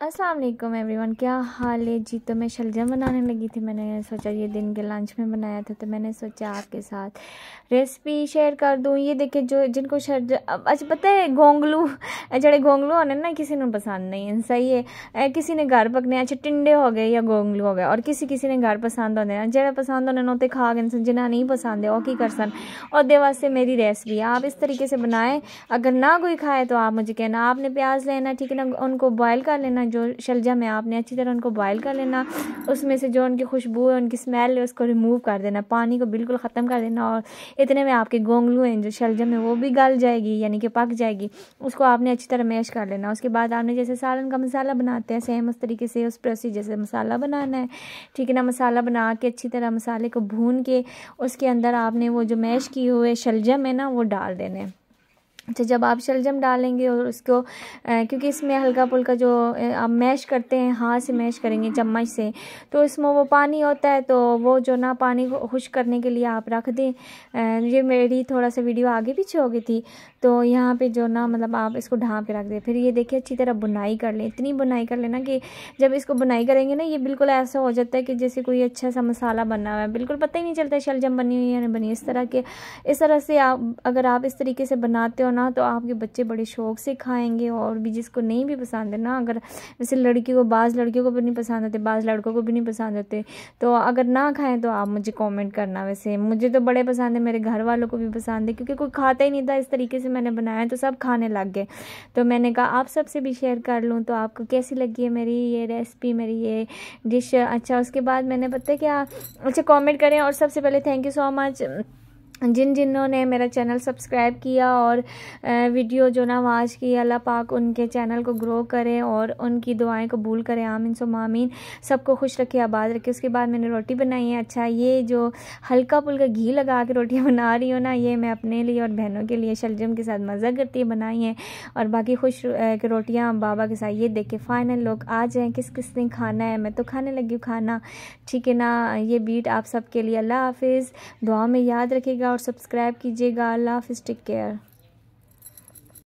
अस्सलाम वालेकुम एवरीवन, क्या हाल है जी। तो मैं शलजम बनाने लगी थी। मैंने सोचा ये दिन के लंच में बनाया था, तो मैंने सोचा आपके साथ रेसिपी शेयर कर दूँ। ये देखिए, जो जिनको अच्छा पता है गोंगलू जड़े गोंगलू होने ना किसी ने पसंद नहीं है, सही है। किसी ने घर पकने अच्छा टिंडे हो गए या गोंगलू हो गए, और किसी ने घर पसंद होने ना जेड़े पसंद होने ना खा गए, जिन्हें नहीं पसंद है वो की कर सन। और दे वास्ते मेरी रेसिपी आप इस तरीके से बनाएं। अगर ना कोई खाए तो आप मुझे कहना। आपने प्याज लेना, ठीक है ना, उनको बॉयल कर लेना। जो शलजम है आपने अच्छी तरह उनको बॉयल कर लेना। उसमें से जो उनकी खुशबू है, उनकी स्मेल है, उसको रिमूव कर देना, पानी को बिल्कुल ख़त्म कर देना। और इतने में आपके गोंगलू हैं, जो शलजम है, वो भी गल जाएगी, यानी कि पक जाएगी। उसको आपने अच्छी तरह मैश कर लेना। उसके बाद आपने जैसे सालन का मसाला बनाते हैं, सेम उस तरीके से उस प्रोसीजर से मसाला बनाना है, ठीक है ना। मसाला बना के अच्छी तरह मसाले को भून के उसके अंदर आपने वो जो मैश किए हुए शलजम है ना वो डाल देने। अच्छा, जब आप शलजम डालेंगे और उसको क्योंकि इसमें हल्का फुल्का जो आप मैश करते हैं, हाथ से मैश करेंगे चम्मच से, तो इसमें वो पानी होता है, तो वो जो ना पानी को खुश्क करने के लिए आप रख दें। ये मेरी थोड़ा सा वीडियो आगे पीछे हो गई थी, तो यहाँ पे जो ना मतलब आप इसको ढाँप के रख दें। फिर ये देखिए अच्छी तरह बुनाई कर लें। इतनी बुनाई कर लेना कि जब इसको बुनाई करेंगे ना, ये बिल्कुल ऐसा हो जाता है कि जैसे कोई अच्छा सा मसाला बना हुआ है, बिल्कुल पता ही नहीं चलता शलजम बनी हुई है या नहीं बनी। इस तरह से आप अगर आप इस तरीके से बनाते हो ना, तो आपके बच्चे बड़े शौक से खाएंगे। और भी जिसको नहीं भी पसंद है ना, अगर जैसे बाज़ लड़कियों को भी नहीं पसंद होते, बाज़ लड़कों को भी नहीं पसंद होते, तो अगर ना खाएं तो आप मुझे कमेंट करना। वैसे मुझे तो बड़े पसंद है, मेरे घर वालों को भी पसंद है, क्योंकि कोई खाता ही नहीं था। इस तरीके से मैंने बनाया तो सब खाने लग गए। तो मैंने कहा आप सबसे भी शेयर कर लूँ। तो आपको कैसी लगी है मेरी ये रेसिपी, मेरी ये डिश। अच्छा, उसके बाद मैंने पता है क्या, अच्छा कमेंट करें। और सबसे पहले थैंक यू सो मच जिन्होंने मेरा चैनल सब्सक्राइब किया और वीडियो जो ना वॉच की। अल्लाह पाक उनके चैनल को ग्रो करे और उनकी दुआएं कबूल करे, आमीन सुम्मा आमीन। सबको खुश रखे, आबाद रखे। उसके बाद मैंने रोटी बनाई है। अच्छा, ये जो हल्का फुल्का घी लगा के रोटियां बना रही हूँ ना, ये मैं अपने लिए और बहनों के लिए शलजम के साथ मज़ा करती है बनाई हैं। और बाकी खुश के रोटियाँ बाबा के साथ। ये देखे फाइनल लोग आ जाएँ, किस किस ने खाना है। मैं तो खाने लगी हूँ खाना, ठीक है ना। ये बीट आप सबके लिए। अल्लाह हाफिज़, दुआ में याद रखिएगा और सब्सक्राइब कीजिएगा। अल्लाह हाफिज़, टेक केयर।